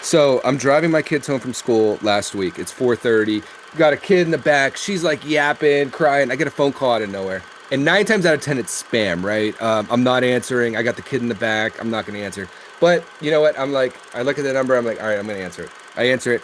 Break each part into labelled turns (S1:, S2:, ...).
S1: So I'm driving my kids home from school last week. It's 4:30. Got a kid in the back. She's like yapping, crying. I get a phone call out of nowhere. And 9 times out of 10, it's spam, right? I'm not answering. I got the kid in the back. I'm not going to answer. But you know what? I'm like, I look at the number. I'm like, all right, I'm going to answer it. I answer it.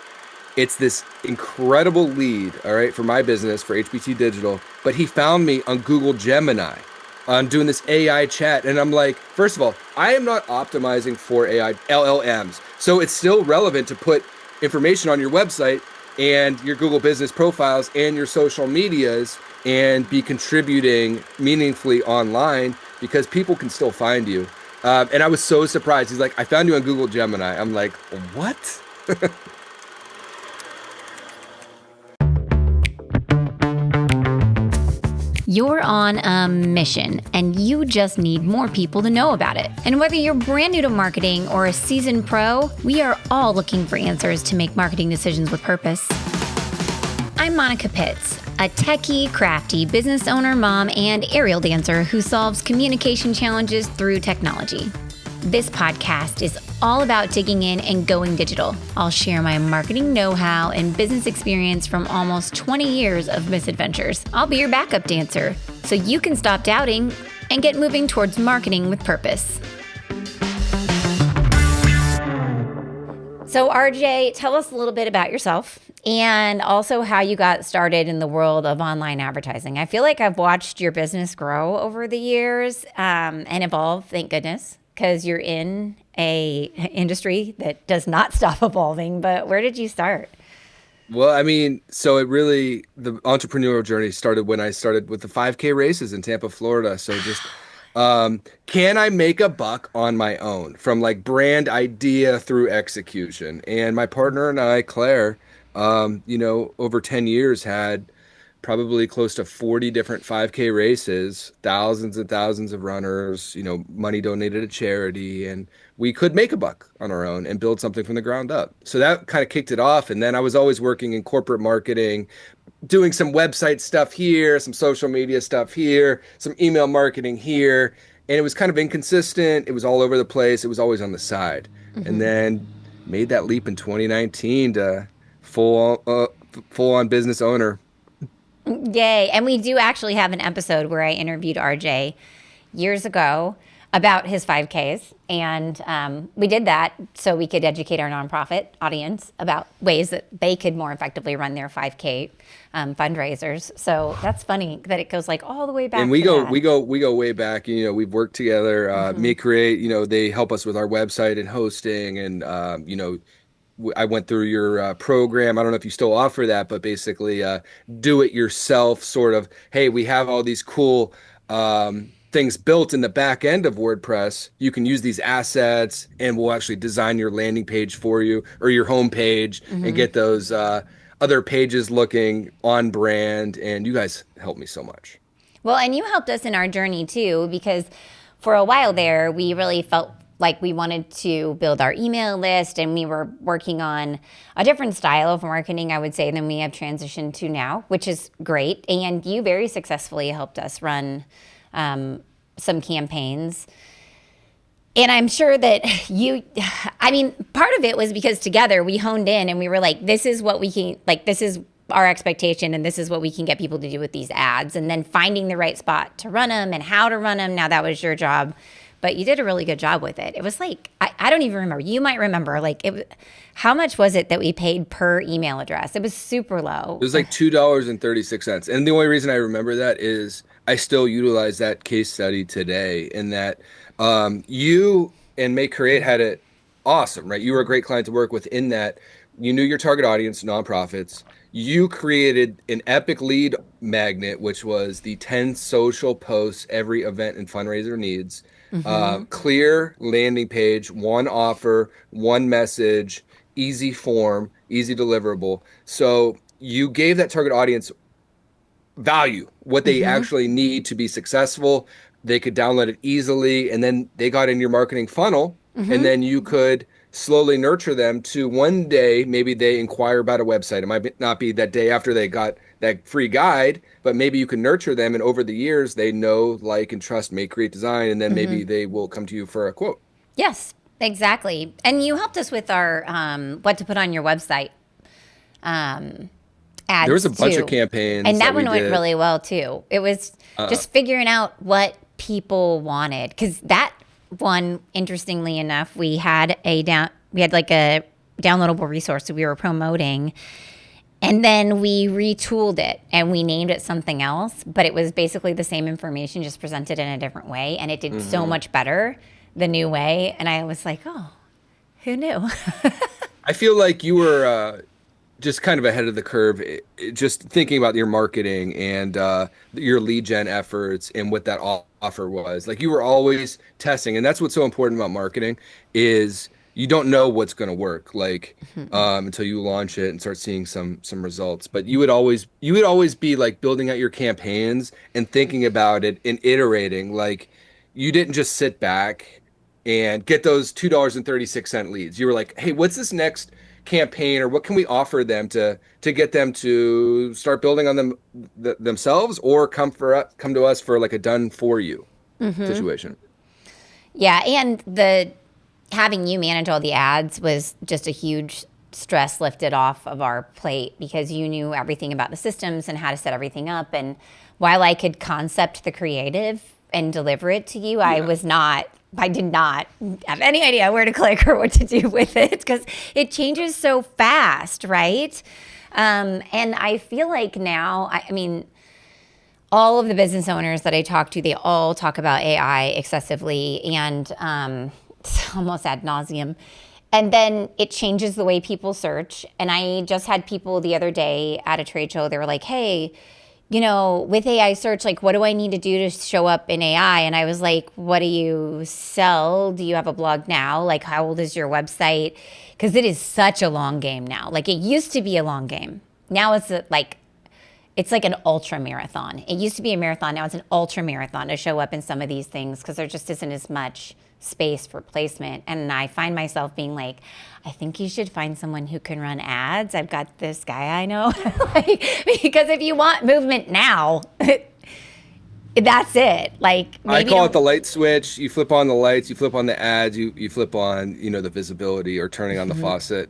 S1: It's this incredible lead, all right, for my business, for HBT Digital. But he found me on Google Gemini on doing this AI chat. And I'm like, first of all, I am not optimizing for AI LLMs. So it's still relevant to put information on your website and your Google business profiles and your social medias and be contributing meaningfully online because people can still find you. And I was so surprised. He's like, I found you on Google Gemini. I'm like, what?
S2: You're on a mission, and you just need more people to know about it. And whether you're brand new to marketing or a seasoned pro, we are all looking for answers to make marketing decisions with purpose. I'm Monica Pitts, a techie, crafty business owner, mom, and aerial dancer who solves communication challenges through technology. This podcast is all about digging in and going digital. I'll share my marketing know-how and business experience from almost 20 years of misadventures. I'll be your backup dancer, so you can stop doubting and get moving towards marketing with purpose. So RJ, tell us a little bit about yourself and also how you got started in the world of online advertising. I feel like I've watched your business grow over the years and evolve, thank goodness, because you're in a industry that does not stop evolving. But where did you start?
S1: Well, I mean, so the entrepreneurial journey started when I started with the 5K races in Tampa, Florida. So just, can I make a buck on my own from like brand idea through execution? And my partner and I, Claire, over 10 years had probably close to 40 different 5K races, thousands and thousands of runners, money donated to charity, and we could make a buck on our own and build something from the ground up. So that kind of kicked it off. And then I was always working in corporate marketing, doing some website stuff here, some social media stuff here, some email marketing here. And it was kind of inconsistent. It was all over the place. It was always on the side. And then made that leap in 2019 to full on business owner.
S2: Yay. And we do actually have an episode where I interviewed RJ years ago about his 5Ks. And we did that so we could educate our nonprofit audience about ways that they could more effectively run their 5K fundraisers. So that's funny that it goes like all the way back.
S1: And we go way back. We've worked together. Make Create. They help us with our website and hosting, and I went through your program. I don't know if you still offer that, but basically do it yourself sort of, hey, we have all these cool things built in the back end of WordPress. You can use these assets and we'll actually design your landing page for you or your home page and get those other pages looking on brand. And you guys helped me so much.
S2: Well, and you helped us in our journey too, because for a while there, we really felt like we wanted to build our email list, and we were working on a different style of marketing, I would say, than we have transitioned to now, which is great. And you very successfully helped us run some campaigns. And I'm sure that part of it was because together we honed in and we were like, this is what we can, like, this is our expectation and this is what we can get people to do with these ads. And then finding the right spot to run them and how to run them. Now that was your job. But you did a really good job with it. It was like, I don't even remember. You might remember, how much was it that we paid per email address? It was super low.
S1: It was like $2.36. And the only reason I remember that is I still utilize that case study today, in that you and Make Create had it awesome, right? You were a great client to work with in that you knew your target audience, nonprofits. You created an epic lead magnet, which was the 10 social posts every event and fundraiser needs. Clear landing page, one offer, one message, easy form, easy deliverable. So you gave that target audience value, what they actually need to be successful. They could download it easily, and then they got in your marketing funnel, and then you could slowly nurture them to one day, maybe they inquire about a website. It might not be that day after they got that free guide, but maybe you can nurture them. And over the years, they know, like, and trust Make Create Design. And then maybe they will come to you for a quote.
S2: Yes. Exactly. And you helped us with our what to put on your website um,
S1: There was a
S2: ads
S1: bunch of
S2: too.
S1: campaigns
S2: And
S1: that
S2: that
S1: we
S2: one went
S1: did.
S2: really well too. It was
S1: Uh,
S2: just figuring out what people wanted. Because that one, interestingly enough, we had like a downloadable resource that we were promoting. And then we retooled it and we named it something else, but it was basically the same information, just presented in a different way. And it did so
S1: mhm.
S2: much better the new way. And I was like, oh, who knew?
S1: I feel like you were just kind of ahead of the curve, just thinking about your marketing and your lead gen efforts and what that offer was. Like you were always testing, and that's what's so important about marketing is you don't know what's going to work like until you launch it and start seeing some results. But you would always be like building out your campaigns and thinking about it and iterating. Like you didn't just sit back and get those $2.36 leads. You were like, hey, what's this next campaign or what can we offer them to get them to start building on themselves or come to us for like a done for you situation.
S2: Yeah. And the having you manage all the ads was just a huge stress lifted off of our plate because you knew everything about the systems and how to set everything up. And while I could concept the creative and deliver it to you,
S1: Yeah.
S2: I did not have any idea where to click or what to do with it because it changes so fast, right? And I feel like now, I mean, all of the business owners that I talk to, they all talk about AI excessively and it's almost ad nauseum. And then it changes the way people search. And I just had people the other day at a trade show, they were like, hey, with AI search, like, what do I need to do to show up in AI? And I was like, what do you sell? Do you have a blog now? Like, how old is your website? Because it is such a long game now. Like, it used to be a long game. Now it's like an ultra marathon. It used to be a marathon. Now it's an ultra marathon to show up in some of these things because there just isn't as much space for placement. And I find myself being like, I think you should find someone who can run ads. I've got this guy I know. Like, because if you want movement now, that's it. Like
S1: I
S2: maybe
S1: call it
S2: don't.
S1: the light switch. You flip on the lights, you flip on the ads, you flip on, the visibility or turning on the faucet.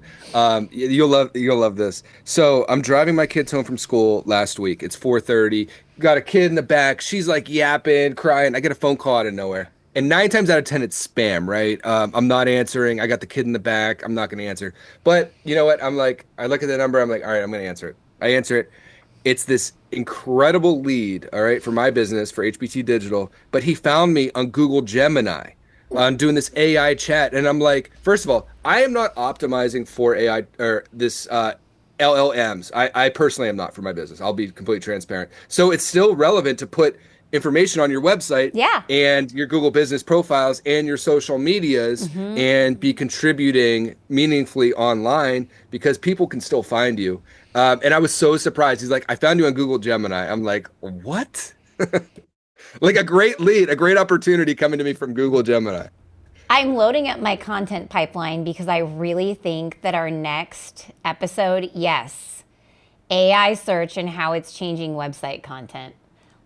S1: You'll love this. So I'm driving my kids home from school last week. It's 4:30. Got a kid in the back. She's like yapping, crying. I get a phone call out of nowhere. And 9 times out of 10, it's spam, right? I'm not answering. I got the kid in the back. I'm not going to answer. But you know what? I'm like, I look at the number. I'm like, all right, I'm going to answer it. I answer it. It's this incredible lead, all right, for my business for HBT Digital. But he found me on Google Gemini on doing this AI chat, and I'm like, first of all, I am not optimizing for AI or this LLMs. I personally am not for my business. I'll be completely transparent. So it's still relevant to put information on your website
S2: Yeah.
S1: and your Google business profiles and your social medias and be contributing meaningfully online because people can still find you. And I was so surprised. He's like, I found you on Google Gemini. I'm like, what? Like a great lead, a great opportunity coming to me from Google Gemini.
S2: I'm loading up my content pipeline because I really think that our next episode, yes, AI search and how it's changing website content.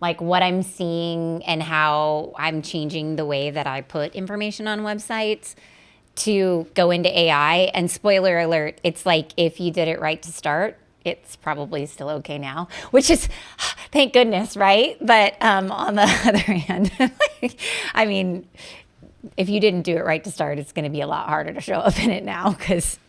S2: Like what I'm seeing and how I'm changing the way that I put information on websites to go into AI. And spoiler alert, it's like if you did it right to start, it's probably still okay now, which is thank goodness, right? But on the other hand, I mean, if you didn't do it right to start, it's going to be a lot harder to show up in it now because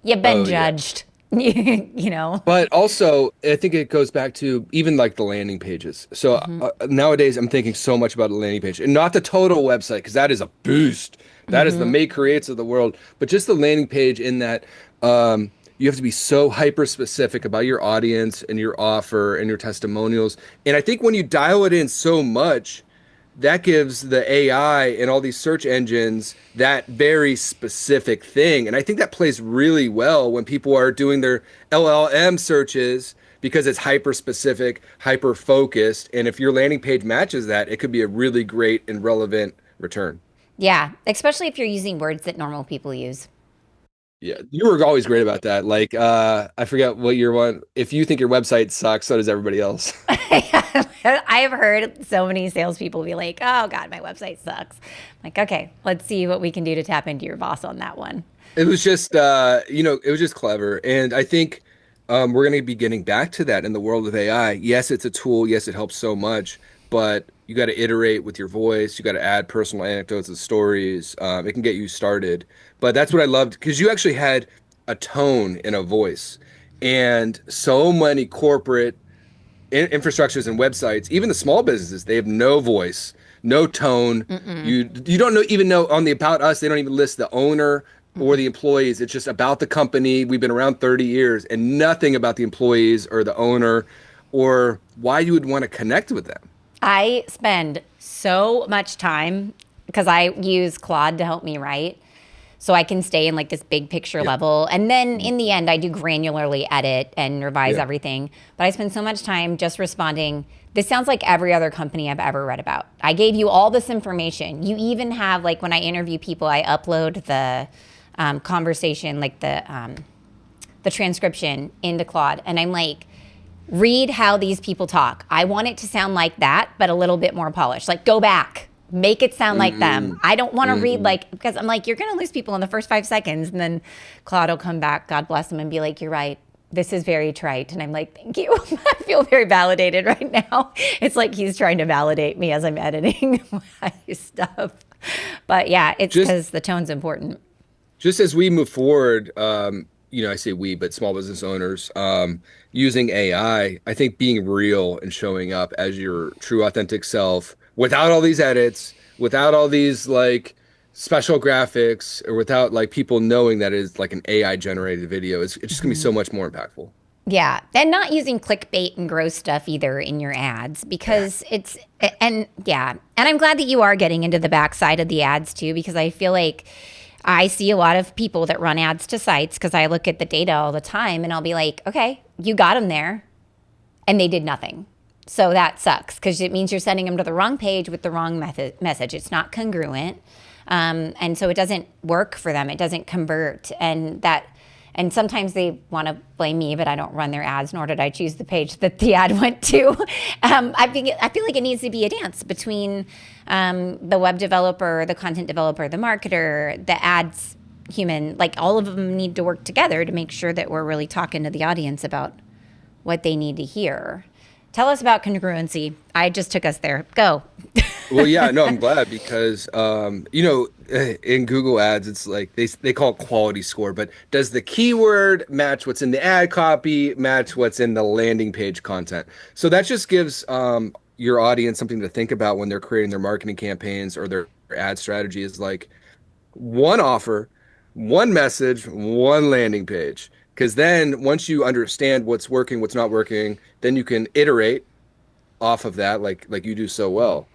S2: you've been
S1: Oh yeah.
S2: judged. you know.
S1: But also, I think it goes back to even like the landing pages. So nowadays, I'm thinking so much about the landing page and not the total website because that is a beast. That is the make creates of the world. But just the landing page in that you have to be so hyper specific about your audience and your offer and your testimonials. And I think when you dial it in so much, that gives the AI and all these search engines that very specific thing. And I think that plays really well when people are doing their LLM searches because it's hyper specific, hyper focused. And if your landing page matches that, it could be a really great and relevant return.
S2: Yeah, especially if you're using words that normal people use.
S1: Yeah, you were always great about that. Like, I forget what your one. If you think your website sucks, so does everybody else.
S2: I have heard so many salespeople be like, "Oh God, my website sucks." I'm like, okay, let's see what we can do to tap into your boss on that one.
S1: It was just, it was just clever. And I think we're going to be getting back to that in the world of AI. Yes, it's a tool. Yes, it helps so much, but you got to iterate with your voice. You got to add personal anecdotes and stories. It can get you started. But that's what I loved because you actually had a tone in a voice. And so many corporate infrastructures and websites, even the small businesses, they have no voice, no tone. You don't know even know on the About Us, they don't even list the owner or the employees. It's just about the company. We've been around 30 years and nothing about the employees or the owner or why you would want to connect with them.
S2: I spend so much time because I use Claude to help me write. So I can stay in like this big picture
S1: Yeah.
S2: level. And then in the end, I do granularly edit and revise
S1: Yeah.
S2: everything. But I spend so much time just responding. This sounds like every other company I've ever read about. I gave you all this information. You even have, like, when I interview people, I upload the conversation, like the transcription into Claude. And I'm like, read how these people talk. I want it to sound like that, but a little bit more polished. Like, go back, make it sound like them.
S1: Mm-mm.
S2: I don't want to read
S1: Mm-mm.
S2: like, because I'm like, you're going to lose people in the first 5 seconds. And then Claude will come back, God bless him, and be like, you're right. This is very trite. And I'm like, thank you. I feel very validated right now. It's like he's trying to validate me as I'm editing my stuff. But yeah, it's
S1: Just
S2: because the tone's important.
S1: just as we move forward, I say we, but small business owners, using AI, I think being real and showing up as your true authentic self without all these edits, without all these like special graphics, or without like people knowing that it's like an AI generated video, it's just gonna be so much more impactful.
S2: Yeah, and not using clickbait and gross stuff either in your ads
S1: Yeah.
S2: because it's and yeah, and I'm glad that you are getting into the backside of the ads too because I feel like I see a lot of people that run ads to sites because I look at the data all the time and I'll be like, okay, you got them there, and they did nothing. So that sucks because it means you're sending them to the wrong page with the wrong message. It's not congruent. And so it doesn't work for them. It doesn't convert. And sometimes they want to blame me, but I don't run their ads, nor did I choose the page that the ad went to. I feel like it needs to be a dance between the web developer, the content developer, the marketer, the ads human. Like all of them need to work together to make sure that we're really talking to the audience about what they need to hear. Tell us about congruency. I just took us there. Go.
S1: Well, yeah, no, I'm glad because in Google Ads, it's like they call it quality score, but does the keyword match what's in the ad copy, match what's in the landing page content? So that just gives your audience something to think about when they're creating their marketing campaigns or their ad strategy is like one offer, one message, one landing page. Because then once you understand what's working, what's not working, then you can iterate off of that like you do so well.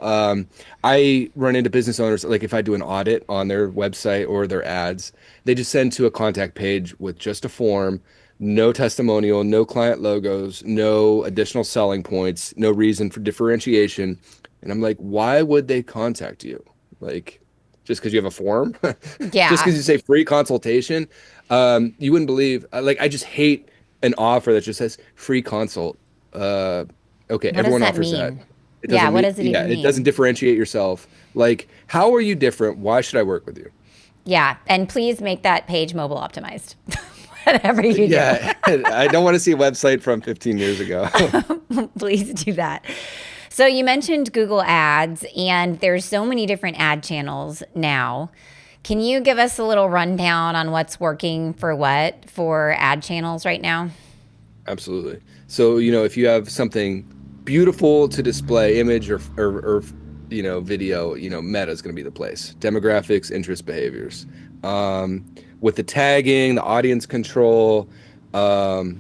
S1: I run into business owners like if I do an audit on their website or their ads, they just send to a contact page with just a form, no testimonial, no client logos, no additional selling points, no reason for differentiation. And I'm like, why would they contact you? Like just because you have a form? Just
S2: Yeah.
S1: because you say free consultation? You wouldn't believe like I just hate an offer that just says free consult. Uh, Okay,
S2: What does
S1: everyone
S2: that
S1: offers that.
S2: mean?
S1: It
S2: Yeah.
S1: doesn't
S2: What
S1: mean,
S2: does it
S1: yeah,
S2: even
S1: it doesn't
S2: mean?
S1: differentiate yourself. Like, how are you different? Why should I work with you?
S2: Yeah. And please make that page mobile optimized. Whatever you do,
S1: Yeah, I don't want to see a website from 15 years ago.
S2: please do that. So you mentioned Google Ads, and there's so many different ad channels now. Can you give us a little rundown on what's working for what for ad channels right now?
S1: Absolutely. So, if you have something beautiful to display, image or video, Meta is going to be the place. Demographics, interest, behaviors. Um, with the tagging, the audience control, um,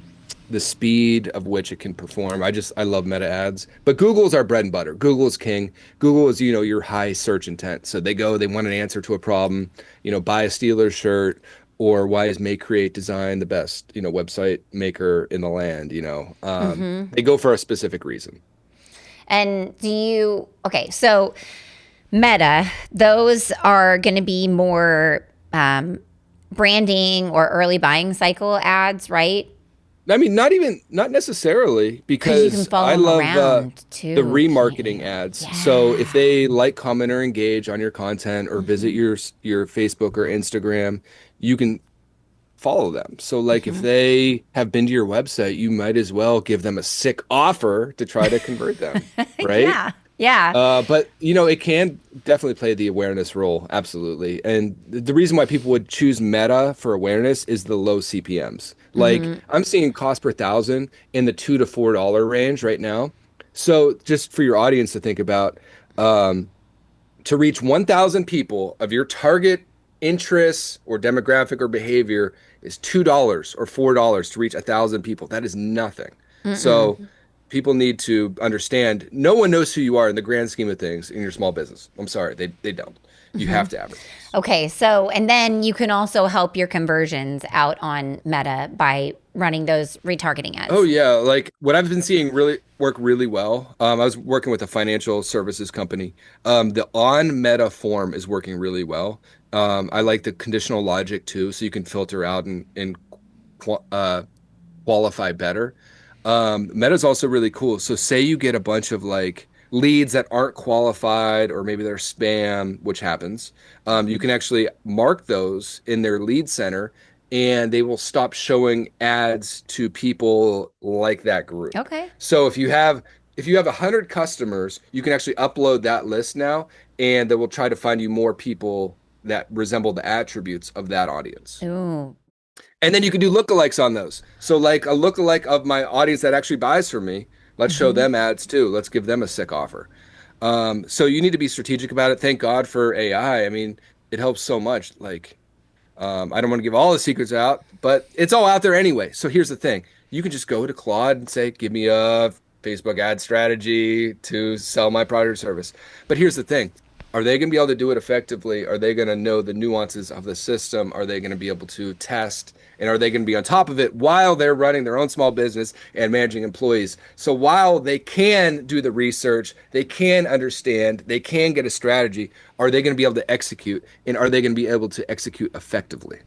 S1: the speed of which it can perform. I love Meta ads. But Google's our bread and butter. Google's king. Google is, your high search intent. So they want an answer to a problem, buy a Steelers shirt or why is Make Create Design the best, website maker in the land, they go for a specific reason.
S2: And okay, so Meta, those are going to be more branding or early buying cycle ads, right?
S1: I mean, not necessarily,
S2: Because you can
S1: because
S2: follow
S1: I
S2: them
S1: love
S2: around
S1: the
S2: too, can't
S1: remarketing
S2: you?
S1: ads. So if
S2: Yeah.
S1: they like, comment, or engage on your content or visit your Facebook or Instagram, you can follow them. So like if they have been to your website, you might as well give them a sick offer to try to convert them, right?
S2: Yeah. Yeah.
S1: But it can definitely play the awareness role, absolutely. And the reason why people would choose Meta for awareness is the low CPMs. Like I'm seeing cost per thousand in the $2 to $4 range right now. So just for your audience to think about, um, to reach 1,000 people of your target interests or demographic or behavior is $2 or $4 to reach 1,000 people. That is nothing. So people need to understand no one knows who you are in the grand scheme of things in your small business. I'm sorry, they don't. You have to advertise.
S2: Okay, so and then you can also help your conversions out on Meta by running those retargeting
S1: Oh
S2: ads.
S1: yeah, like what I've been seeing really work really well. I was working with a financial services company. The on Meta form is working really well. I like the conditional logic too, so you can filter out and qu qualify better. Meta's also really cool. So say you get a bunch of like leads that aren't qualified or maybe they're spam, which happens. You can actually mark those in their lead center and they will stop showing ads to people like that group.
S2: Okay.
S1: So if you have 100 customers, you can actually upload that list now and they will try to find you more people that resemble the attributes of that audience.
S2: Ooh.
S1: And then you can do lookalikes on those. So like a lookalike of my audience that actually buys from me, let's show them ads too. Let's give them a sick offer. So you need to be strategic about it. Thank God for AI. I mean, it helps so much. Like, I don't want to give all the secrets out, but it's all out there anyway. So here's the thing. You can just go to Claude and say, give me a Facebook ad strategy to sell my product or service. But here's the thing. Are they going to be able to do it effectively? Are they going to know the nuances of the system? Are they going to be able to test? And are they going to be on top of it while they're running their own small business and managing employees? So while they can do the research, they can understand, they can get a strategy, are they going to be able to execute? And are they going to be able to execute effectively?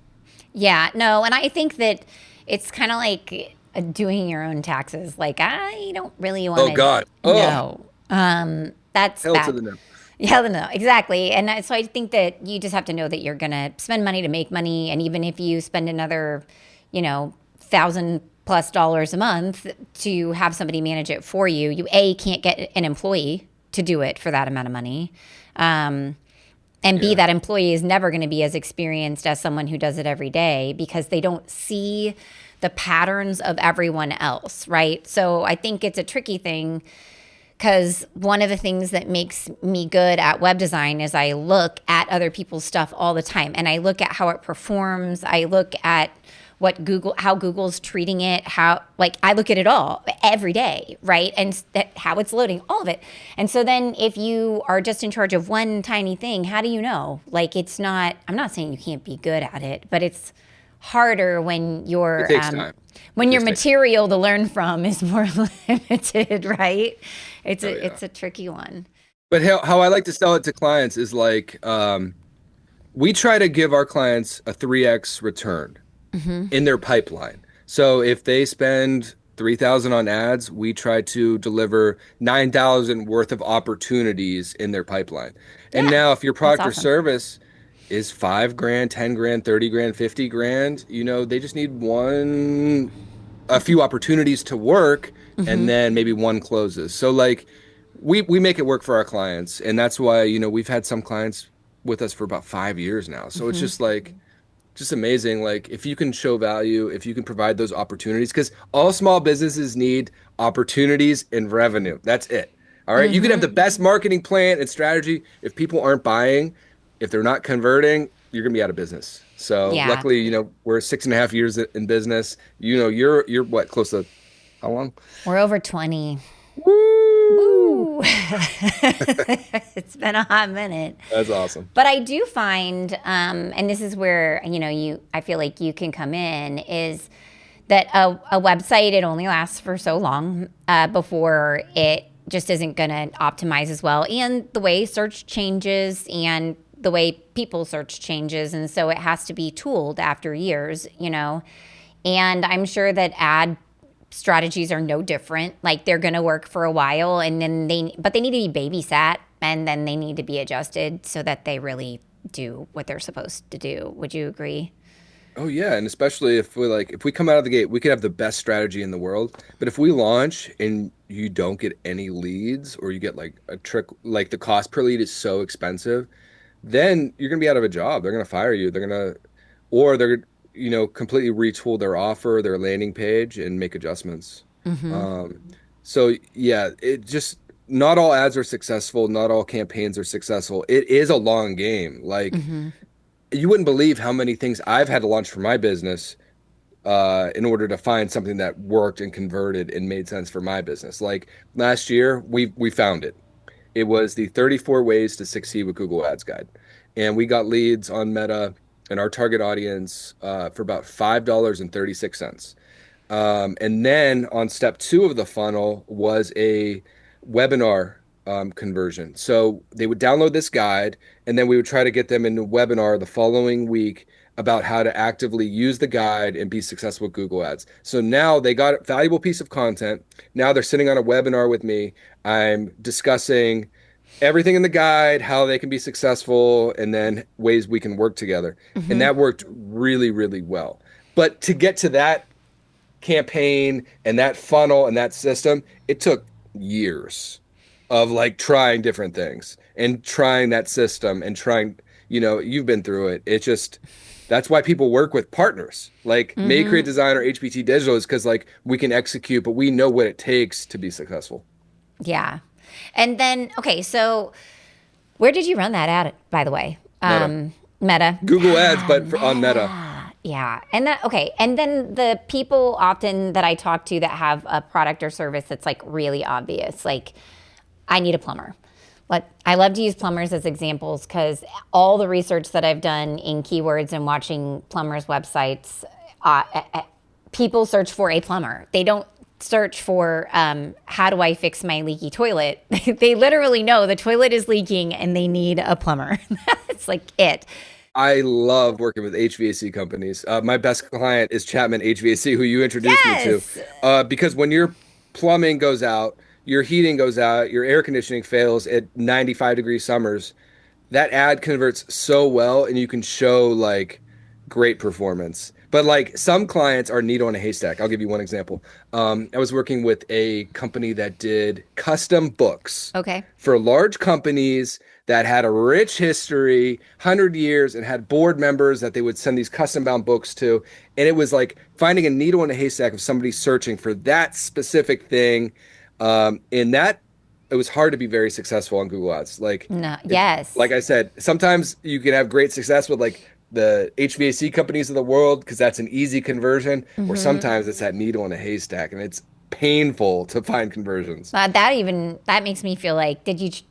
S2: Yeah, no, and I think that it's kind of like doing your own taxes. Like I don't really want
S1: Oh
S2: to
S1: God. Oh,
S2: know. That's
S1: hell to
S2: bad.
S1: the no.
S2: Yeah, no, exactly. And so I think that you just have to know that you're going to spend money to make money. And even if you spend another, $1,000+ a month to have somebody manage it for you, you A, can't get an employee to do it for that amount of money. Um, and B,
S1: Yeah.
S2: that employee is never going to be as experienced as someone who does it every day because they don't see the patterns of everyone else, right? So I think it's a tricky thing because one of the things that makes me good at web design is I look at other people's stuff all the time and I look at how it performs. I look at how Google's treating it, how, like, I look at it all every day, right? And how it's loading, all of it. And so then if you are just in charge of one tiny thing, how do you know? Like, I'm not saying you can't be good at it, but it's harder when
S1: It takes time. It
S2: your
S1: takes time.
S2: material to learn from is more limited, right? It's
S1: Oh
S2: a
S1: yeah.
S2: it's a tricky one.
S1: But how I like to sell it to clients is like, we try to give our clients a 3x return in their pipeline. So if they spend 3,000 on ads, we try to deliver 9,000 worth of opportunities in their pipeline. And
S2: Yeah,
S1: now if your
S2: that's
S1: product or
S2: awesome.
S1: service is 5 grand, 10 grand, 30 grand, 50 grand, they just need a few opportunities to work and then maybe one closes. So like we make it work for our clients and that's why we've had some clients with us for about 5 years now. So it's just like just amazing. Like if you can show value, if you can provide those opportunities, because all small businesses need opportunities and revenue. That's it. All right. You can have the best marketing plan and strategy. If people aren't buying, if they're not converting, you're gonna be out of business. So
S2: Yeah,
S1: luckily, we're 6.5 years in business. You're what, close to how long?
S2: we're over 20.
S1: Woo!
S2: Woo! It's been a hot minute.
S1: That's awesome.
S2: But I do find, and this is where I feel like you can come in, is that a website, it only lasts for so long before it just isn't going to optimize as well. And the way search changes, and the way people search changes, and so it has to be tooled after years. And I'm sure that ad strategies are no different. Like they're going to work for a while, and then but they need to be babysat, and then they need to be adjusted so that they really do what they're supposed to do. Would you agree?
S1: Oh yeah, and especially if we come out of the gate, we could have the best strategy in the world, but if we launch and you don't get any leads or you get like a trick like the cost per lead is so expensive, then you're going to be out of a job. They're going to fire you. They're completely retool their offer, their landing page and make adjustments. Um so yeah, it just not all ads are successful, not all campaigns are successful. It is a long game. Like you wouldn't believe how many things I've had to launch for my business in order to find something that worked and converted and made sense for my business. Like last year, we found it. It was the 34 ways to succeed with Google Ads guide, and we got leads on Meta and our target audience for about $5.36. And then on step two of the funnel was a webinar conversion. So they would download this guide, and then we would try to get them into a webinar the following week about how to actively use the guide and be successful with Google Ads. So now they got a valuable piece of content. Now they're sitting on a webinar with me. I'm discussing everything in the guide, how they can be successful, and then ways we can work together. And that worked really, really well. But to get to that campaign and that funnel and that system, it took years of like trying different things and trying that system and trying, you've been through it. It's just that's why people work with partners like May Create Design or HBT Digital is because like we can execute, but we know what it takes to be successful.
S2: Yeah. And then, okay, so where did you run that ad, by the way?
S1: Meta.
S2: Meta.
S1: Google Ads,
S2: Ah,
S1: but on Meta.
S2: Meta. Yeah. And that, okay. And then the people often that I talk to that have a product or service that's like really obvious, like I need a plumber. Like I love to use plumbers as examples because all the research that I've done in keywords and watching plumbers' websites, people search for a plumber. They don't search for how do I fix my leaky toilet. They literally know the toilet is leaking and they need a plumber. That's like it.
S1: I love working with HVAC companies. My best client is Chapman HVAC, who you introduced me to,
S2: Yes.
S1: because when your plumbing goes out, your heating goes out, your air conditioning fails at 95-degree summers, that ad converts so well and you can show like great performance. But like some clients are needle in a haystack. I'll give you one example. I was working with a company that did custom books
S2: Okay.
S1: for large companies that had a rich history, 100 years, and had board members that they would send these custom bound books to. And it was like finding a needle in a haystack of somebody searching for that specific thing. And that it was hard to be very successful on Google Ads.
S2: No.
S1: Like
S2: Yes.
S1: I said, sometimes you can have great success with like the HVAC companies of the world because that's an easy conversion, or sometimes it's that needle in a haystack and it's painful to find conversions.
S2: That makes me feel like did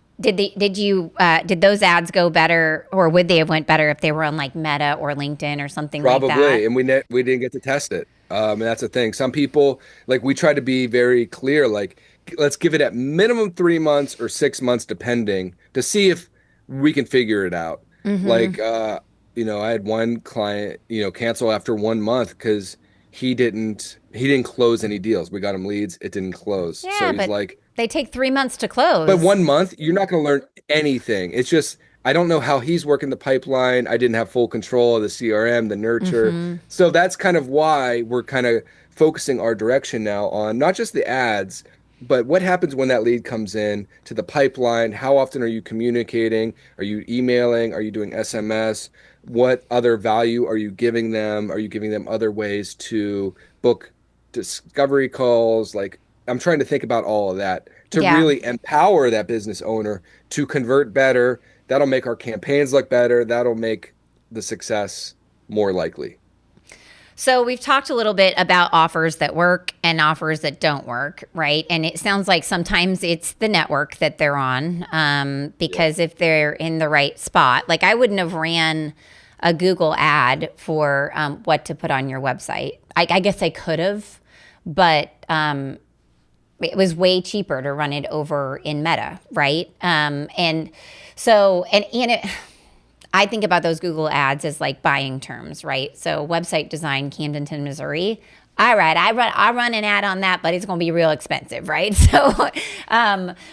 S2: those ads go better or would they have went better if they were on like Meta or LinkedIn or something like that?
S1: Probably, and we didn't get to test it. And that's the thing. Some people like we try to be very clear, like let's give it at minimum 3 months or 6 months, depending, to see if we can figure it out. Like, I had one client, cancel after 1 month because he didn't close any deals. We got him leads, it didn't close. So
S2: Yeah,
S1: he's
S2: but
S1: like,
S2: they take 3 months to
S1: but
S2: close.
S1: 1 month, you're not going to learn anything. It's just, I don't know how he's working the pipeline. I didn't have full control of the CRM, the nurture. So that's kind of why we're kind of focusing our direction now on not just the ads, but what happens when that lead comes in to the pipeline? How often are you communicating? Are you emailing? Are you doing SMS? What other value are you giving them? Are you giving them other ways to book discovery calls? Like, I'm trying to think about all of that to
S2: Yeah.
S1: really empower that business owner to convert better. That'll make our campaigns look better. That'll make the success more likely.
S2: So we've talked a little bit about offers that work and offers that don't work, right? And it sounds like sometimes it's the network that they're on,
S1: Yeah.
S2: because if they're in the right spot, like I wouldn't have ran a Google ad for what to put on your website. I guess I could have, but it was way cheaper to run it over in Meta, right? And so, and it, I think about those Google ads as like buying terms, right? So website design, Camdenton, Missouri. All right, I run an ad on that, but it's going to be real expensive, right? So,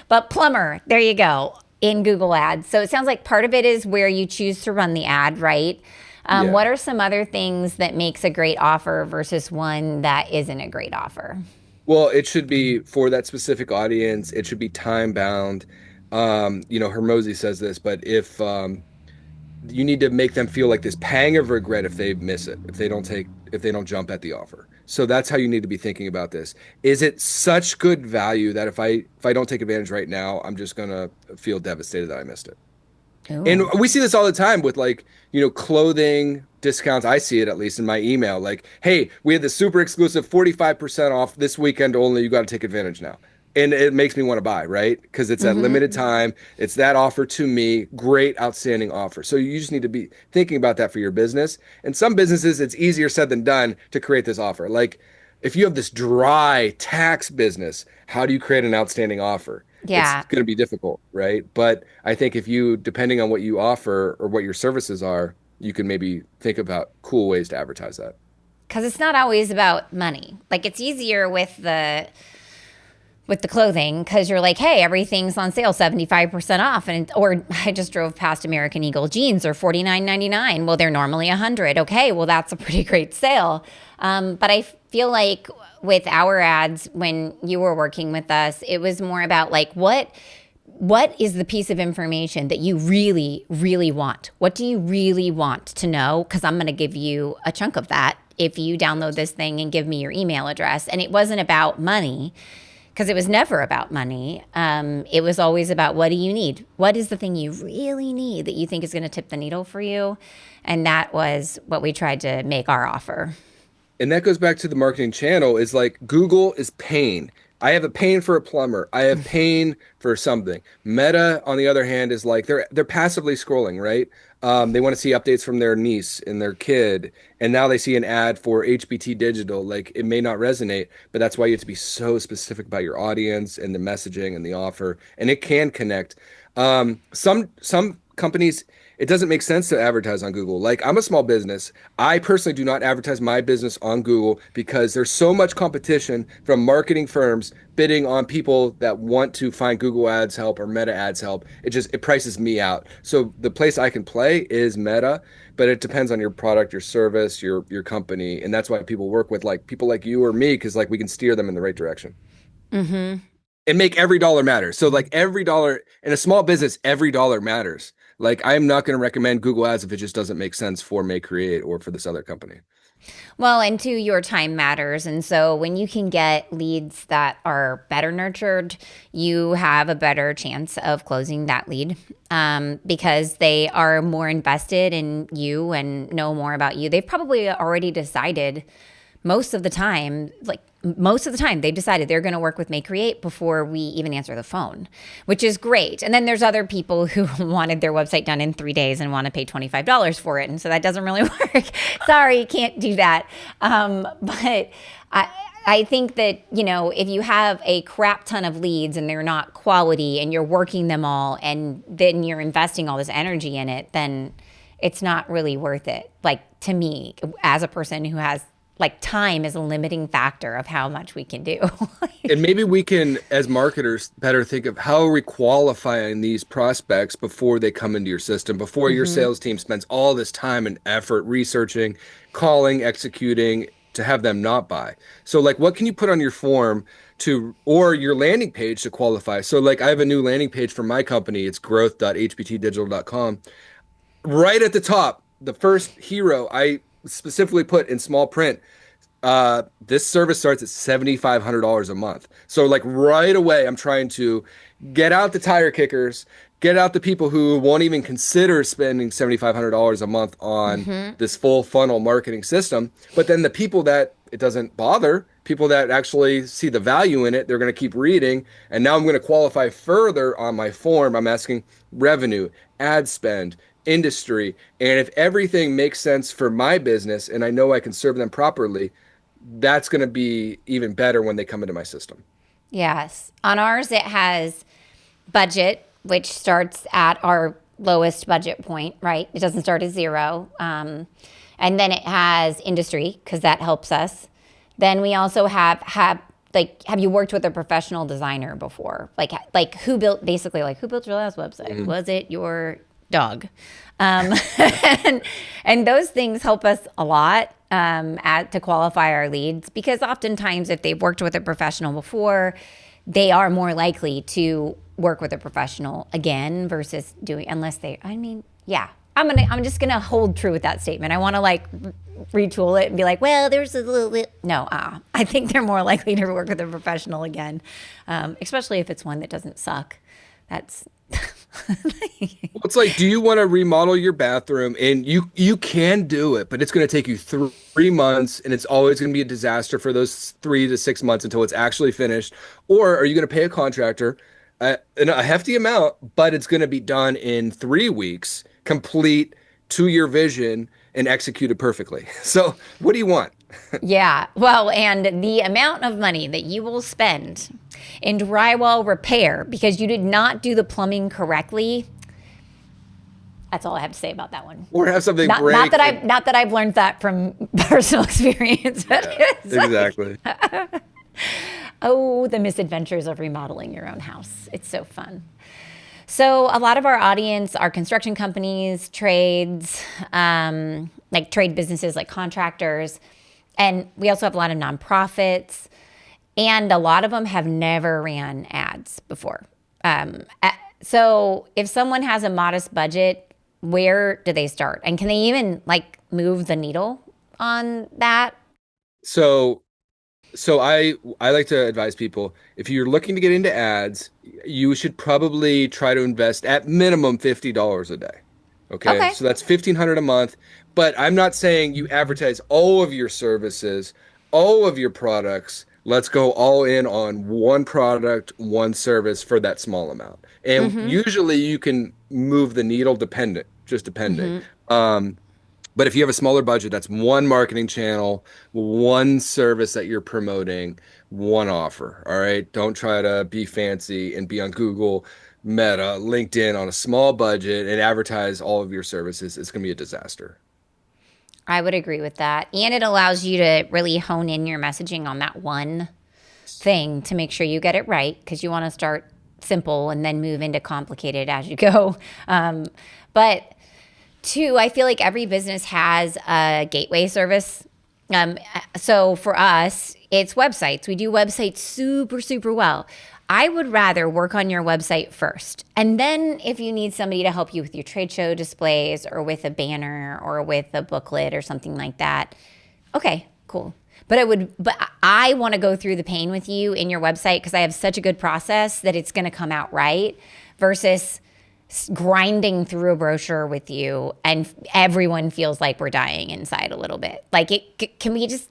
S2: but plumber, there you go in Google Ads. So it sounds like part of it is where you choose to run the ad, right?
S1: Yeah.
S2: What are some other things that makes a great offer versus one that isn't a great offer?
S1: Well, it should be for that specific audience. It should be time bound. Hermosi says this, but if you need to make them feel like this pang of regret if they miss it, if they don't jump at the offer. So that's how you need to be thinking about this. Is it such good value that if I don't take advantage right now, I'm just gonna feel devastated that I missed it? And
S2: Ooh.
S1: we see this all the time with like, clothing discounts. I see it at least in my email. Like, hey, we had the super exclusive 45% off this weekend only. You got to take advantage now. And it makes me want to buy, right? Because it's at
S2: Mm-hmm.
S1: limited time. It's that offer to me. Great, outstanding offer. So you just need to be thinking about that for your business. And some businesses, it's easier said than done to create this offer. Like, if you have this dry tax business, how do you create an outstanding offer? It's
S2: Yeah.
S1: going to be difficult, right? But I think if you, depending on what you offer or what your services are, you can maybe think about cool ways to advertise that.
S2: Because it's not always about money. Like it's easier with the clothing because you're like, hey, everything's on sale 75% off. And or I just drove past American Eagle jeans are $49.99. Well, they're normally 100. Okay, well, that's a pretty great sale. But I feel like with our ads, when you were working with us, it was more about like what is the piece of information that you really, really want? What do you really want to know? Because I'm going to give you a chunk of that if you download this thing and give me your email address. And it wasn't about money because it was never about money. It was always about what do you need? What is the thing you really need that you think is going to tip the needle for you? And that was what we tried to make our offer.
S1: And that goes back to the marketing channel is like Google is pain. I have a pain for a plumber. I have pain for something. Meta, on the other hand, is like they're passively scrolling, right? They want to see updates from their niece and their kid, and now they see an ad for HBT Digital. Like it may not resonate, but that's why you have to be so specific about your audience and the messaging and the offer, and it can connect. Some companies, it doesn't make sense to advertise on Google. Like I'm a small business. I personally do not advertise my business on Google because there's so much competition from marketing firms bidding on people that want to find Google Ads help or Meta Ads help. It prices me out. So the place I can play is Meta, but it depends on your product, your service, your company, and that's why people work with like people like you or me because like we can steer them in the right direction
S2: Mm-hmm.
S1: and make every dollar matter. So like every dollar in a small business, every dollar matters. Like I'm not going to recommend Google Ads if it just doesn't make sense for May Create or for this other company.
S2: Well, and two, your time matters. And so when you can get leads that are better nurtured, you have a better chance of closing that lead because they are more invested in you and know more about you. They've probably already decided most of the time, they decided they're going to work with May Create before we even answer the phone, which is great. And then there's other people who wanted their website done in 3 days and want to pay $25 for it. And so that doesn't really work. Sorry, can't do that. But I think that, if you have a crap ton of leads and they're not quality and you're working them all and then you're investing all this energy in it, then it's not really worth it. Like to me, as a person who has like time is a limiting factor of how much we can do.
S1: And maybe we can, as marketers, better think of how are we qualifying these prospects before they come into your system, before your
S2: Mm-hmm.
S1: sales team spends all this time and effort researching, calling, executing to have them not buy. So, like, what can you put on your form or your landing page to qualify? So, like, I have a new landing page for my company. It's growth.hbtdigital.com. Right at the top, the first hero, I specifically put in small print, this service starts at $7,500 a month. So like right away, I'm trying to get out the tire kickers, get out the people who won't even consider spending $7,500 a month on
S2: Mm-hmm.
S1: this full funnel marketing system. But then the people that it doesn't bother, people that actually see the value in it, they're going to keep reading. And now I'm going to qualify further on my form. I'm asking revenue, ad spend, industry. And if everything makes sense for my business and I know I can serve them properly, that's going to be even better when they come into my system.
S2: Yes. On ours, it has budget, which starts at our lowest budget point, right? It doesn't start at zero. And then it has industry because that helps us. Then we also have like, have you worked with a professional designer before? Like who built, basically, like who built your last website?
S1: Mhm.
S2: Was it your dog? Um, and, and those things help us a lot to qualify our leads, because oftentimes if they've worked with a professional before, they are more likely to work with a professional again versus doing, unless they, I mean, yeah. I'm just gonna hold true with that statement. I want to like retool it and be like, well, there's a little bit. No, I think they're more likely to work with a professional again, especially if it's one that doesn't suck. That's
S1: Well, it's like, do you want to remodel your bathroom? And you can do it, but it's going to take you 3 months, and it's always going to be a disaster for those 3 to 6 months until it's actually finished. Or are you going to pay a contractor a hefty amount, but it's going to be done in 3 weeks, complete to your vision and executed perfectly? So, what do you want?
S2: Yeah. Well, and the amount of money that you will spend in drywall repair because you did not do the plumbing correctly. That's all I have to say about that one.
S1: Or have something
S2: Not
S1: break
S2: that
S1: and
S2: I've learned that from personal experience, but
S1: yeah,
S2: it's like,
S1: exactly.
S2: oh, the misadventures of remodeling your own house. It's so fun. So a lot of our audience are construction companies, trades, like trade businesses, like contractors, and we also have a lot of nonprofits, and a lot of them have never ran ads before. So if someone has a modest budget, where do they start? And can they even like move the needle on that?
S1: So So I like to advise people, if you're looking to get into ads, you should probably try to invest at minimum $50 a day. Okay?
S2: Okay.
S1: So that's 1,500 a month, but I'm not saying you advertise all of your services, all of your products. Let's go all in on one product, one service for that small amount. And
S2: Mm-hmm.
S1: usually you can move the needle dependent, just depending.
S2: Mm-hmm.
S1: Um, but if you have a smaller budget, that's one marketing channel, one service that you're promoting, one offer. All right. Don't try to be fancy and be on Google, Meta, LinkedIn on a small budget and advertise all of your services. It's going to be a disaster.
S2: I would agree with that. And it allows you to really hone in your messaging on that one thing to make sure you get it right, because you want to start simple and then move into complicated as you go. But two, I feel like every business has a gateway service. So for us, it's websites. We do websites super, super well. I would rather work on your website first. And then if you need somebody to help you with your trade show displays or with a banner or with a booklet or something like that, okay, cool. But I want to go through the pain with you in your website because I have such a good process that it's going to come out right versus grinding through a brochure with you and everyone feels like we're dying inside a little bit. Like can we just,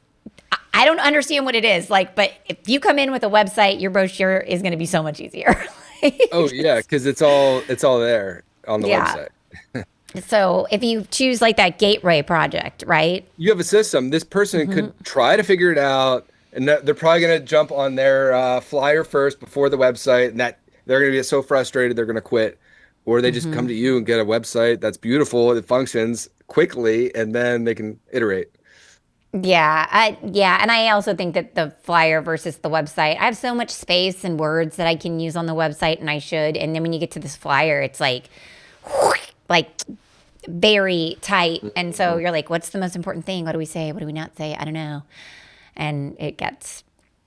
S2: I don't understand what it is like, but if you come in with a website, your brochure is going to be so much easier.
S1: Oh yeah,
S2: Just-
S1: because it's all there on the
S2: yeah.
S1: website.
S2: So if you choose like that gateway project, right?
S1: You have a system. This person
S2: Mm-hmm.
S1: could try to figure it out, and they're probably going to jump on their flyer first before the website, and that they're going to get so frustrated they're going to quit, or they just come
S2: Mm-hmm.
S1: to you and get a website that's beautiful, it functions quickly, and then they can iterate.
S2: Yeah, and I also think that the flyer versus the website, I have so much space and words that I can use on the website, and I should. And then when you get to this flyer, it's like very tight, and so you're like, what's the most important thing? What do we say? What do we not say? I don't know, and it gets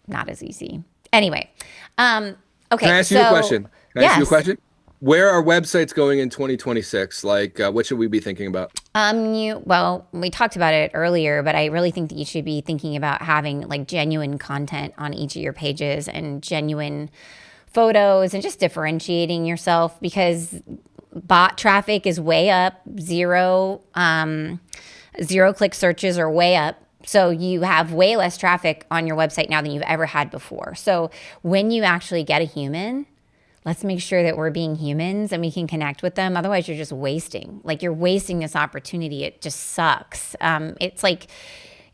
S2: not as easy. Anyway,
S1: Can I
S2: okay,
S1: ask you a
S2: so
S1: question? Can I ask you a
S2: yes.
S1: question? Where are websites going in 2026? Like, what should we be thinking about?
S2: We talked about it earlier, but I really think that you should be thinking about having like genuine content on each of your pages and genuine photos and just differentiating yourself because bot traffic is way up, zero click searches are way up. So you have way less traffic on your website now than you've ever had before. So when you actually get a human, let's make sure that we're being humans and we can connect with them. Otherwise, you're just wasting. Like you're wasting this opportunity. It just sucks. It's like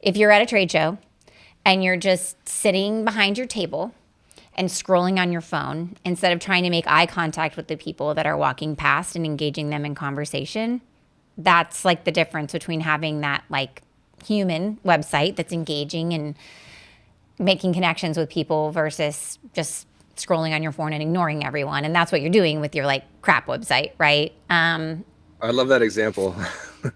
S2: if you're at a trade show and you're just sitting behind your table and scrolling on your phone instead of trying to make eye contact with the people that are walking past and engaging them in conversation. That's like the difference between having that like human website that's engaging and making connections with people versus just scrolling on your phone and ignoring everyone. And that's what you're doing with your like crap website, right?
S1: I love that example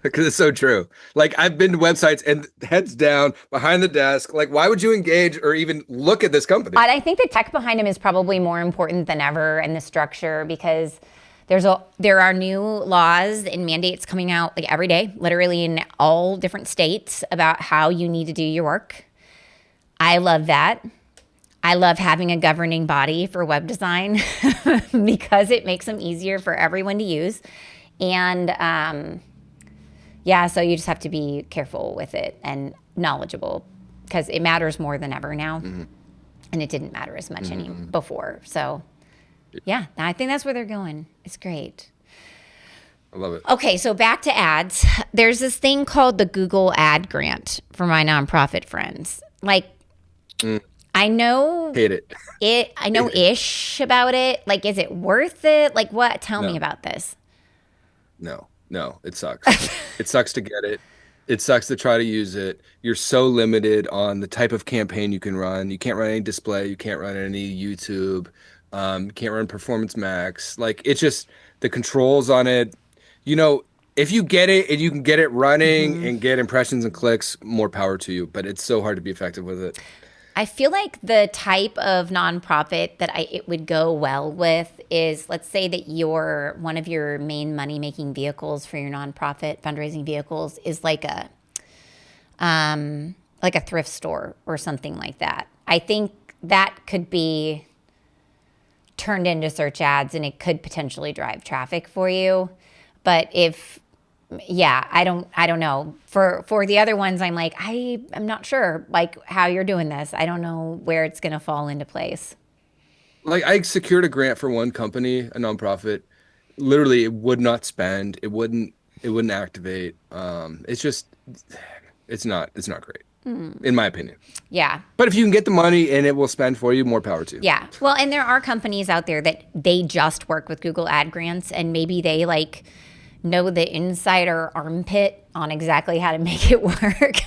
S1: because it's so true. Like I've been to websites and heads down behind the desk. Like, why would you engage or even look at this company?
S2: But I think the tech behind them is probably more important than ever, and the structure, because there are new laws and mandates coming out like every day, literally in all different states about how you need to do your work. I love that. I love having a governing body for web design because it makes them easier for everyone to use. And yeah, so you just have to be careful with it and knowledgeable because it matters more than ever now.
S1: Mm-hmm.
S2: And it didn't matter as much any
S1: Mm-hmm.
S2: before. So yeah, I think that's where they're going. It's great.
S1: I love it.
S2: Okay, so back to ads. There's this thing called the Google Ad Grant for my nonprofit friends. Like,
S1: Mm,
S2: I know
S1: hate it.
S2: I know
S1: Hate it.
S2: ish about it. Like, is it worth it? Like, what? Tell me
S1: No,
S2: about this.
S1: no, it sucks. It sucks to get it. It sucks to try to use it. You're so limited on the type of campaign you can run. You can't run any display. You can't run any YouTube. You can't run Performance Max. Like it's just the controls on it. You know, if you get it and you can get it running and get impressions and clicks, more power to you. But it's so hard to be effective with it.
S2: I feel like the type of nonprofit that it would go well with is, let's say that one of your main money making vehicles for your nonprofit fundraising vehicles is like a thrift store or something like that. I think that could be turned into search ads and it could potentially drive traffic for you. But if yeah, I don't know. For the other ones I'm like I'm not sure like how you're doing this. I don't know where it's going to fall into place.
S1: Like I secured a grant for one company, a nonprofit. Literally, it would not spend. It wouldn't activate. It's just it's not great, in my opinion.
S2: Yeah.
S1: But if you can get the money and it will spend for you, more power to you.
S2: Yeah. Well, and there are companies out there that they just work with Google Ad Grants and maybe they like know the insider armpit on exactly how to make it work.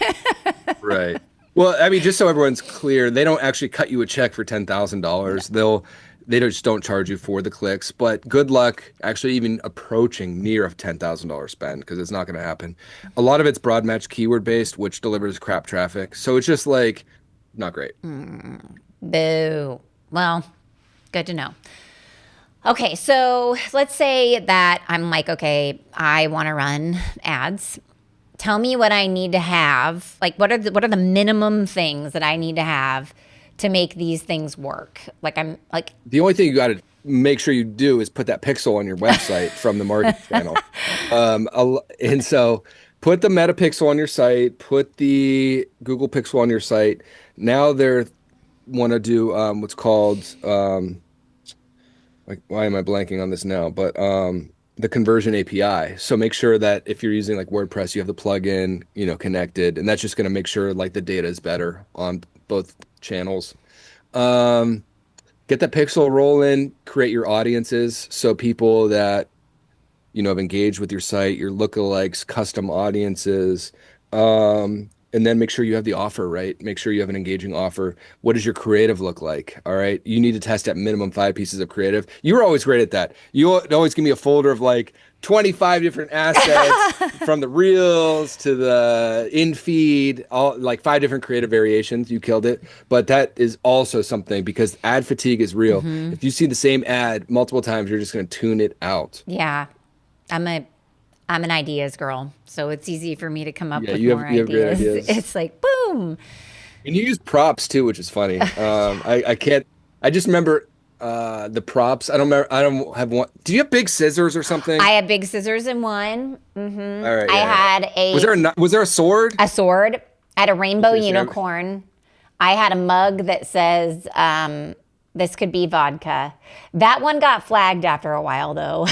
S1: Right. Well, I mean, just so everyone's clear, they don't actually cut you a check for $10,000. They just don't charge you for the clicks. But good luck actually even approaching near a $10,000 spend because it's not going to happen. A lot of it's broad match keyword based, which delivers crap traffic. So it's just like not great.
S2: Boo. Well, good to know. Okay, so let's say that I'm like, okay, I want to run ads. Tell me what I need to have. Like, what are the minimum things that I need to have to make these things work? Like, I'm like,
S1: The only thing you got to make sure you do is put that pixel on your website from the marketing channel. And so put the Meta pixel on your site, put the Google pixel on your site. Now they're want to do what's called like why am I blanking on this now? But the conversion API. So make sure that if you're using like WordPress, you have the plugin, connected, and that's just going to make sure like the data is better on both channels. Um, get that pixel rolling, create your audiences. So people that have engaged with your site, your lookalikes, custom audiences. And then make sure you have the offer, right? Make sure you have an engaging offer. What does your creative look like? All right. You need to test at minimum 5 pieces of creative. You were always great at that. You always give me a folder of like 25 different assets from the reels to the in feed, all like 5 different creative variations. You killed it. But that is also something because ad fatigue is real. If you see the same ad multiple times, you're just going to tune it out.
S2: yeah, I'm a I'm an ideas girl, so it's easy for me to come up
S1: Yeah,
S2: with
S1: you
S2: more
S1: have you have great
S2: ideas.
S1: ideas.
S2: It's like boom.
S1: And you use props too, which is funny. I can't. I just remember the props. I don't remember. I don't have one. Do you have big scissors or something?
S2: I had big scissors in one.
S1: All right,
S2: I
S1: yeah, yeah.
S2: had
S1: Was there a sword?
S2: a sword. I had a rainbow
S1: Okay,
S2: unicorn. I had a mug that says, "This could be vodka." That one got flagged after a while, though.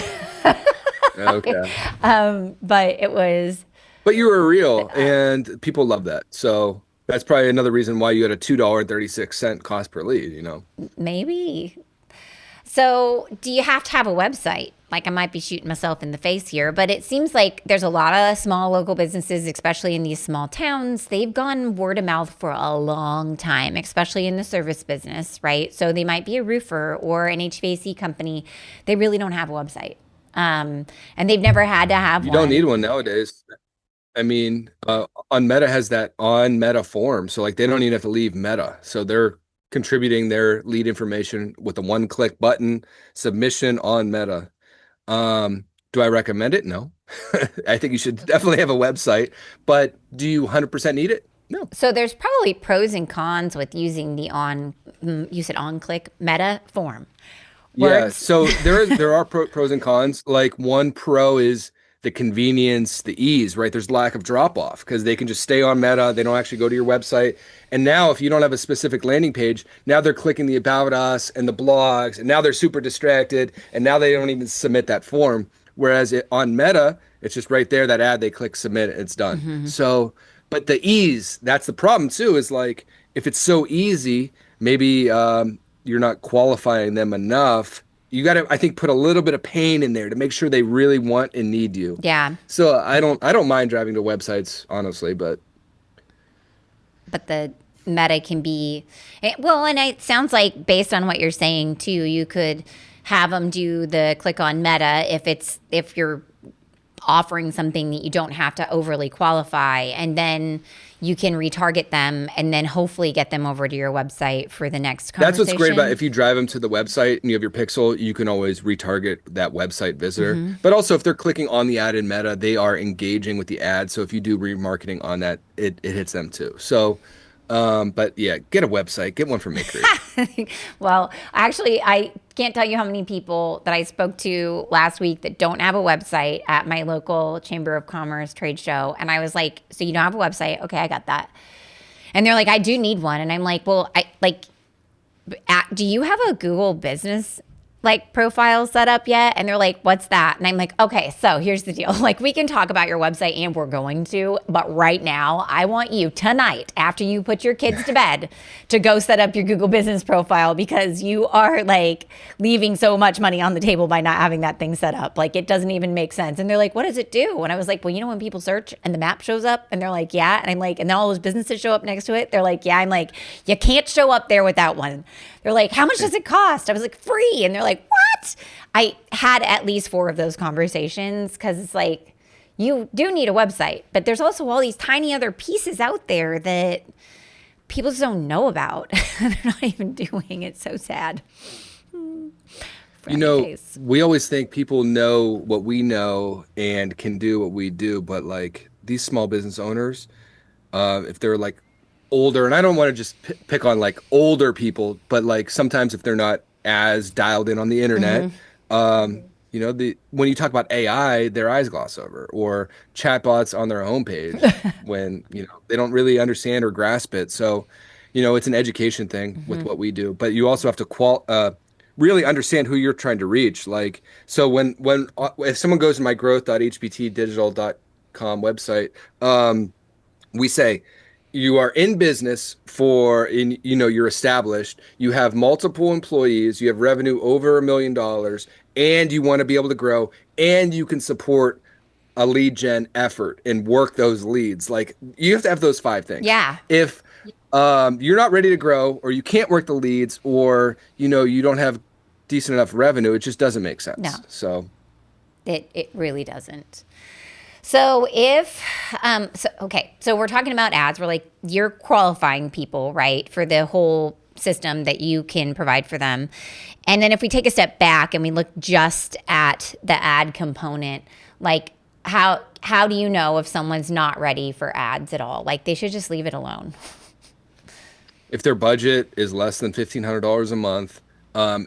S1: okay.
S2: But it was
S1: But you were real, and people love that. So That's probably another reason why you had a $2.36 cost per lead, you know?
S2: Maybe. So, do you have to have a website? Like, I might be shooting myself in the face here, but it seems like there's a lot of small local businesses, especially in these small towns. They've gone word of mouth for a long time, especially in the service business, right? So, they might be a roofer or an HVAC company. They really don't have a website. And they've never had to have
S1: You don't need
S2: one.
S1: one nowadays. I mean, on Meta has that on Meta form. So like they don't even have to leave Meta. So they're contributing their lead information with a one-click button submission on Meta. Do I recommend it? No. I think you should definitely have a website, but do you 100% need it? No.
S2: So there's probably pros and cons with using the you said on click meta form.
S1: Yeah,
S2: Works.
S1: so there are pros and cons. Like one pro is the convenience, the ease, right? There's lack of drop off because they can just stay on Meta. They don't actually go to your website. And now, if you don't have a specific landing page, now they're clicking the About Us and the blogs, and now they're super distracted, and now they don't even submit that form. Whereas on Meta, it's just right there, that ad, they click submit, it's done. So, but the ease, that's the problem too, is like if it's so easy, maybe you're not qualifying them enough. You got to, I think, put a little bit of pain in there to make sure they really want and need you.
S2: Yeah.
S1: So I don't mind driving to websites, honestly, but
S2: But the meta can be well, and it sounds like based on what you're saying too, you could have them do the click on meta if you're offering something that you don't have to overly qualify, and then you can retarget them and then hopefully get them over to your website for the next
S1: that's what's great about
S2: conversation.
S1: if you drive them to the website and you have your pixel, you can always retarget that website visitor. But also if they're clicking on the ad in Meta, they are engaging with the ad. So if you do remarketing on that, it hits them too. So but yeah, get a website, get one from Make.
S2: Well, actually, I can't tell you how many people that I spoke to last week that don't have a website at my local Chamber of Commerce trade show. And I was like, so you don't have a website? Okay, I got that. And they're like, I do need one. And I'm like, well, do you have a Google business like profile set up yet? And they're like, what's that? And I'm like, okay, so here's the deal. Like, we can talk about your website and we're going to, but right now, I want you tonight, after you put your kids to bed, to go set up your Google business profile because you are like leaving so much money on the table by not having that thing set up. Like, it doesn't even make sense. And they're like, what does it do? And I was like, well, you know, when people search and the map shows up and they're like, yeah. And I'm like, and then all those businesses show up next to it. They're like, yeah. I'm like, you can't show up there without one. They're like, how much does it cost? I was like, free. And they're like, what? I had at least 4 of those conversations because it's like, you do need a website, but there's also all these tiny other pieces out there that people just don't know about. They're not even doing it. So sad.
S1: You
S2: Frowny
S1: know,
S2: face.
S1: we always think people know what we know and can do what we do, but like these small business owners, if they're like older, and I don't want to just pick on like older people, but like sometimes if they're not as dialed in on the internet, the when you talk about AI, their eyes gloss over, or chatbots on their homepage when they don't really understand or grasp it. So, it's an education thing with what we do, but you also have to really understand who you're trying to reach. Like, so when if someone goes to my growth.hbtdigital.com website, we say you are in business you're established, you have multiple employees, you have revenue over $1 million, and you want to be able to grow, and you can support a lead gen effort and work those leads. Like you have to have those 5 things.
S2: Yeah.
S1: If you're not ready to grow, or you can't work the leads, or you don't have decent enough revenue, it just doesn't make sense.
S2: No,
S1: So
S2: it really doesn't. So if so we're talking about ads. We're like you're qualifying people, right, for the whole system that you can provide for them. And then if we take a step back and we look just at the ad component, like how do you know if someone's not ready for ads at all? Like they should just leave it alone.
S1: if their budget is less than $1,500 a month,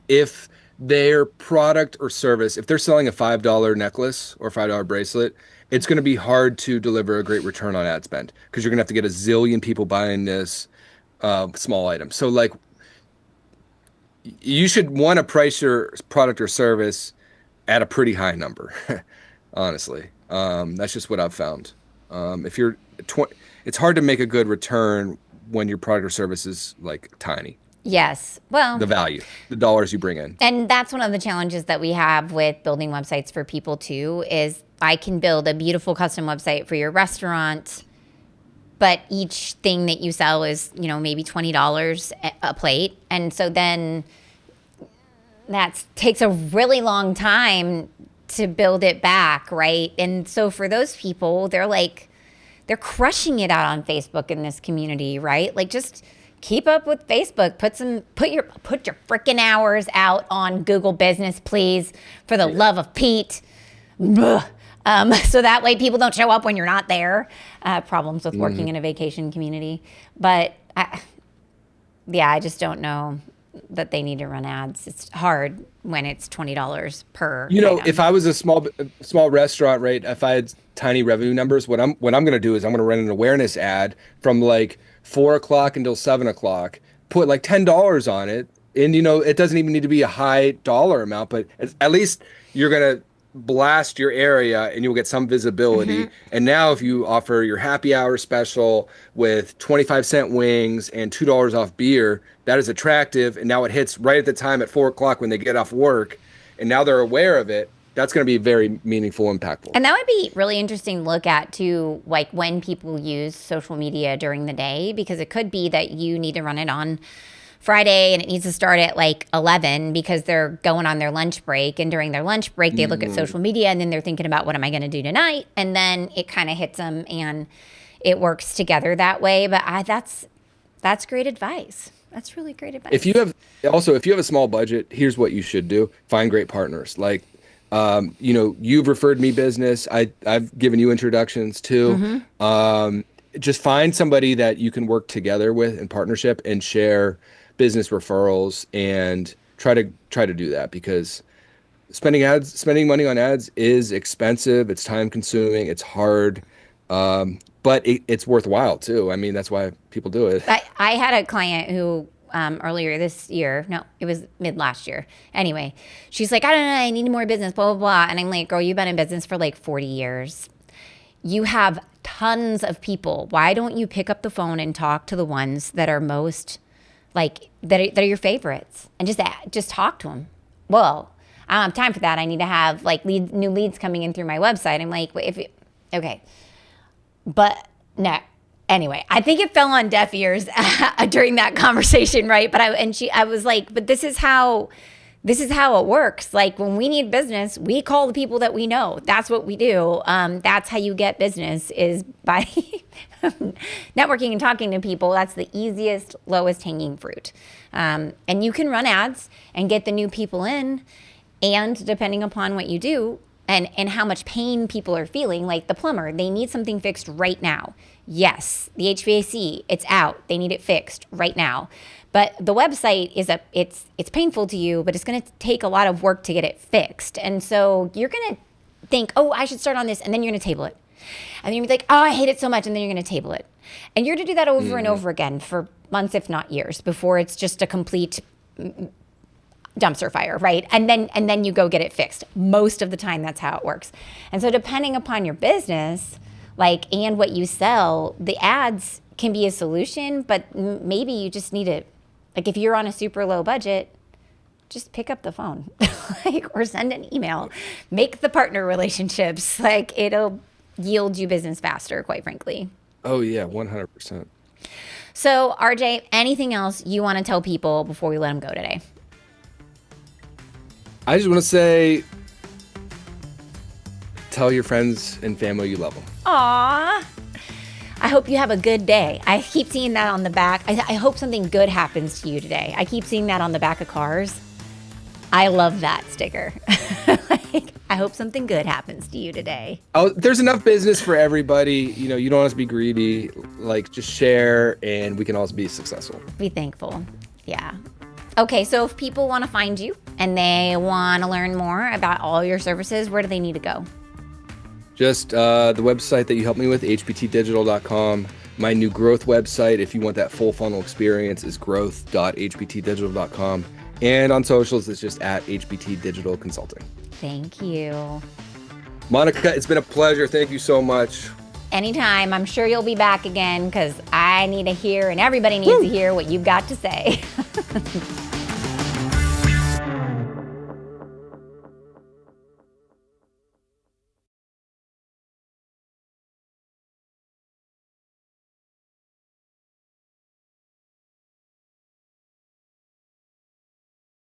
S1: if their product or service, if they're selling a $5 necklace or $5 bracelet, it's going to be hard to deliver a great return on ad spend because you're going to have to get a zillion people buying this small item. So, like, you should want to price your product or service at a pretty high number, honestly. That's just what I've found. If you're 20, it's hard to make a good return when your product or service is like tiny.
S2: Yes. Well,
S1: The value, the dollars you bring in.
S2: and that's one of the challenges that we have with building websites for people too, is I can build a beautiful custom website for your restaurant, but each thing that you sell is, maybe $20 a plate. And so then that takes a really long time to build it back, right? And so for those people, they're crushing it out on Facebook in this community, right? Like, just keep up with Facebook. Put your freaking hours out on Google Business, please, for the love of Pete. So that way people don't show up when you're not there. Problems with working in a vacation community. But I just don't know that they need to run ads. It's hard when it's $20 per item.
S1: If I was a small restaurant, right? If I had tiny revenue numbers, what I'm going to do is I'm going to run an awareness ad from like 4 o'clock until 7 o'clock. Put like $10 on it, and it doesn't even need to be a high dollar amount, but at least you're going to blast your area and you'll get some visibility. And now if you offer your happy hour special with 25-cent wings and $2 off beer, that is attractive. And now it hits right at the time at 4 o'clock when they get off work. And now they're aware of it. That's going to be very meaningful, impactful.
S2: And that would be really interesting to look at too, like when people use social media during the day, because it could be that you need to run it on Friday and it needs to start at like 11 because they're going on their lunch break. And during their lunch break, they look at social media and then they're thinking about, what am I going to do tonight? And then it kind of hits them and it works together that way. But that's great advice. That's really great advice.
S1: If you have a small budget, here's what you should do. Find great partners. Like, you've referred me business. I've given you introductions too. Just find somebody that you can work together with in partnership and share business referrals, and try to do that, because spending money on ads is expensive. It's time consuming. It's hard. But it's worthwhile too. I mean, that's why people do it.
S2: I had a client who earlier this year, no, it was mid last year. Anyway, she's like, I don't know, I need more business, blah, blah, blah. And I'm like, girl, you've been in business for like 40 years. You have tons of people. Why don't you pick up the phone and talk to the ones that are most that are your favorites, and just talk to them? Well, I don't have time for that. I need to have like new leads coming in through my website. I'm like, okay. But no. Anyway, I think it fell on deaf ears during that conversation, right? But I was like, but this is how it works. Like, when we need business, we call the people that we know. That's what we do. That's how you get business, is by networking and talking to people. That's the easiest, lowest hanging fruit. And you can run ads and get the new people in. And depending upon what you do, and how much pain people are feeling, like the plumber, they need something fixed right now. Yes, the HVAC, it's out. They need it fixed right now. But the website it's painful to you, but it's going to take a lot of work to get it fixed. And so you're going to think, oh, I should start on this, and then you're going to table it. And then you're like, oh, I hate it so much, and then you're going to table it. And you're to do that over and over again for months, if not years, before it's just a complete dumpster fire, right? And then you go get it fixed. Most of the time, that's how it works. And so depending upon your business, and what you sell, the ads can be a solution, but maybe you just need it. Like, if you're on a super low budget, just pick up the phone, or send an email, make the partner relationships. It'll yield you business faster, quite frankly.
S1: Oh yeah, 100%.
S2: So RJ, anything else you want to tell people before we let them go today?
S1: I just want to say, tell your friends and family you love them.
S2: Aww. I hope you have a good day. I keep seeing that on the back. I hope something good happens to you today. I keep seeing that on the back of cars. I love that sticker. I hope something good happens to you today.
S1: Oh, there's enough business for everybody. You don't want us to be greedy. Just share, and we can all be successful.
S2: Be thankful. Yeah. Okay, so if people want to find you and they want to learn more about all your services, where do they need to go?
S1: Just the website that you helped me with, hbtdigital.com. My new growth website, if you want that full funnel experience, is growth.hbtdigital.com. And on socials, it's just at HBT Consulting.
S2: Thank you.
S1: Monica, it's been a pleasure. Thank you so much.
S2: Anytime. I'm sure you'll be back again because I need to hear, and everybody needs
S1: Woo!
S2: to hear what you've got to say.